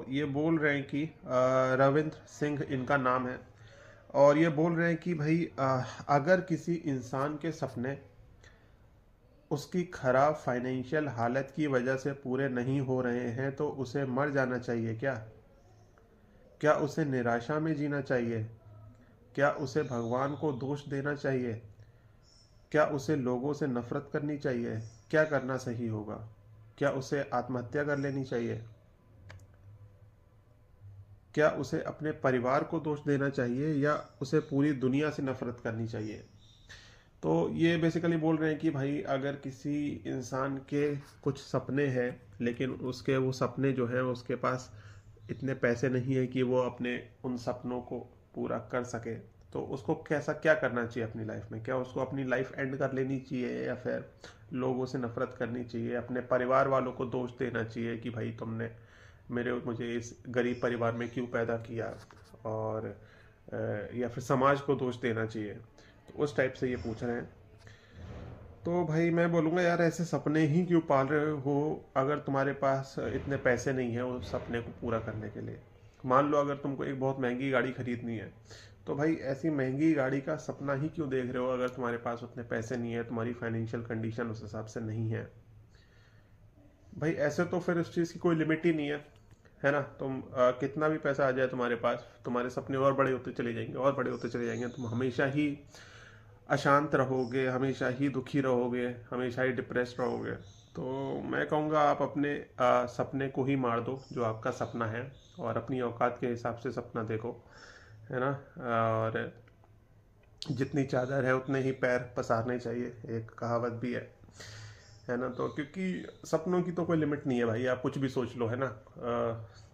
ये बोल रहे हैं कि रविंद्र सिंह इनका नाम है। और ये बोल रहे हैं कि भाई अगर किसी इंसान के सपने उसकी खराब फाइनेंशियल हालत की वजह से पूरे नहीं हो रहे हैं तो उसे मर जाना चाहिए क्या? क्या उसे निराशा में जीना चाहिए? क्या उसे भगवान को दोष देना चाहिए? क्या उसे लोगों से नफरत करनी चाहिए? क्या करना सही होगा? क्या उसे आत्महत्या कर लेनी चाहिए? क्या उसे अपने परिवार को दोष देना चाहिए या उसे पूरी दुनिया से नफरत करनी चाहिए? तो ये बेसिकली बोल रहे हैं कि भाई अगर किसी इंसान के कुछ सपने हैं लेकिन उसके वो सपने जो हैं उसके पास इतने पैसे नहीं है कि वो अपने उन सपनों को पूरा कर सके, तो उसको कैसा क्या करना चाहिए अपनी लाइफ में? क्या उसको अपनी लाइफ एंड कर लेनी चाहिए या फिर लोगों से नफरत करनी चाहिए, अपने परिवार वालों को दोष देना चाहिए कि भाई तुमने मुझे इस गरीब परिवार में क्यों पैदा किया, और या फिर समाज को दोष देना चाहिए? तो उस टाइप से ये पूछ रहे हैं। तो भाई मैं बोलूँगा यार ऐसे सपने ही क्यों पाल रहे हो अगर तुम्हारे पास इतने पैसे नहीं है उस सपने को पूरा करने के लिए। मान लो अगर तुमको एक बहुत महंगी गाड़ी खरीदनी है, तो भाई ऐसी महंगी गाड़ी का सपना ही क्यों देख रहे हो अगर तुम्हारे पास उतने पैसे नहीं है, तुम्हारी फाइनेंशियल कंडीशन उस हिसाब से नहीं है। भाई ऐसे तो फिर उस चीज़ की कोई लिमिट ही नहीं है ना? तुम कितना भी पैसा आ जाए तुम्हारे पास, तुम्हारे सपने और बड़े होते चले जाएंगे और बड़े होते चले जाएंगे, तुम हमेशा ही अशांत रहोगे, हमेशा ही दुखी रहोगे, हमेशा ही डिप्रेस्ड रहोगे। तो मैं कहूँगा आप अपने सपने को ही मार दो जो आपका सपना है, और अपनी औकात के हिसाब से सपना देखो, है ना? और जितनी चादर है उतने ही पैर पसारने चाहिए, एक कहावत भी है ना? तो क्योंकि सपनों की तो कोई लिमिट नहीं है भाई, आप कुछ भी सोच लो, है ना?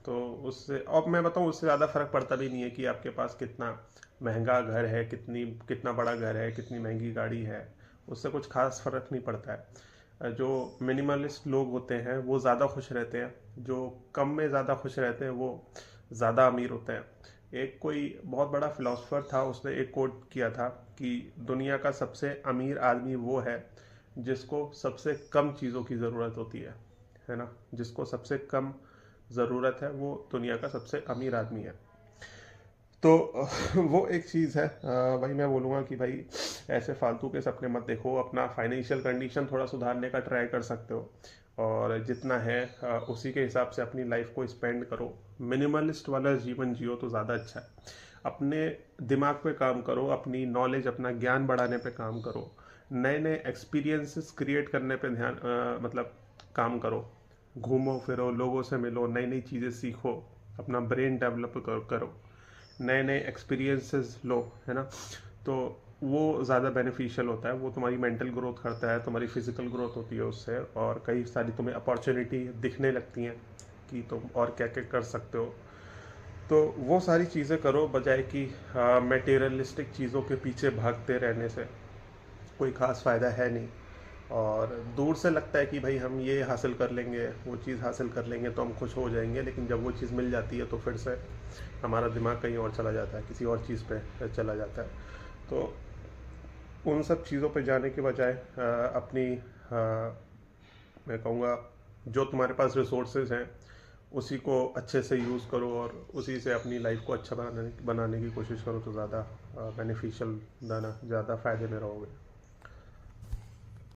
तो उससे अब मैं बताऊँ उससे ज़्यादा फर्क पड़ता भी नहीं है कि आपके पास कितना महंगा घर है, कितना बड़ा घर है, कितनी महंगी गाड़ी है। उससे कुछ खास फर्क नहीं पड़ता है। जो मिनिमलिस्ट लोग होते हैं वो ज़्यादा खुश रहते हैं, जो कम में ज़्यादा खुश रहते हैं वो ज़्यादा अमीर होते हैं। एक कोई बहुत बड़ा फिलोसफर था, उसने एक कोट किया था कि दुनिया का सबसे अमीर आदमी वो है जिसको सबसे कम चीज़ों की ज़रूरत होती है ना? जिसको सबसे कम ज़रूरत है वो दुनिया का सबसे अमीर आदमी है। तो वो एक चीज़ है। वही मैं बोलूँगा कि भाई ऐसे फालतू के सपने मत देखो, अपना फाइनेंशियल कंडीशन थोड़ा सुधारने का ट्राई कर सकते हो, और जितना है उसी के हिसाब से अपनी लाइफ को स्पेंड करो। मिनिमलिस्ट वाला जीवन जियो तो ज़्यादा अच्छा है। अपने दिमाग पे काम करो, अपनी नॉलेज अपना ज्ञान बढ़ाने पे काम करो, नए नए एक्सपीरियंसेस क्रिएट करने पे ध्यान मतलब काम करो। घूमो फिरो, लोगों से मिलो, नई नई चीज़ें सीखो, अपना ब्रेन डेवलप करो, नए नए एक्सपीरियंसेस लो, है ना? तो वो ज़्यादा बेनिफिशियल होता है, वो तुम्हारी मेंटल ग्रोथ करता है, तुम्हारी फिजिकल ग्रोथ होती है उससे, और कई सारी तुम्हें अपॉर्चुनिटी दिखने लगती हैं कि तुम और क्या क्या कर सकते हो। तो वो सारी चीज़ें करो बजाय कि मटेरियलिस्टिक चीज़ों के पीछे भागते रहने से कोई ख़ास फ़ायदा है नहीं। और दूर से लगता है कि भाई हम ये हासिल कर लेंगे, वो चीज़ हासिल कर लेंगे तो हम खुश हो जाएंगे, लेकिन जब वो चीज़ मिल जाती है तो फिर से हमारा दिमाग कहीं और चला जाता है, किसी और चीज़ पे चला जाता है। तो उन सब चीज़ों पे जाने के बजाय अपनी मैं कहूँगा जो तुम्हारे पास रिसोर्सेज हैं उसी को अच्छे से यूज़ करो, और उसी से अपनी लाइफ को अच्छा बनाने बनाने की कोशिश करो, तो ज़्यादा बेनिफिशियल, ज़्यादा फ़ायदे में रहोगे।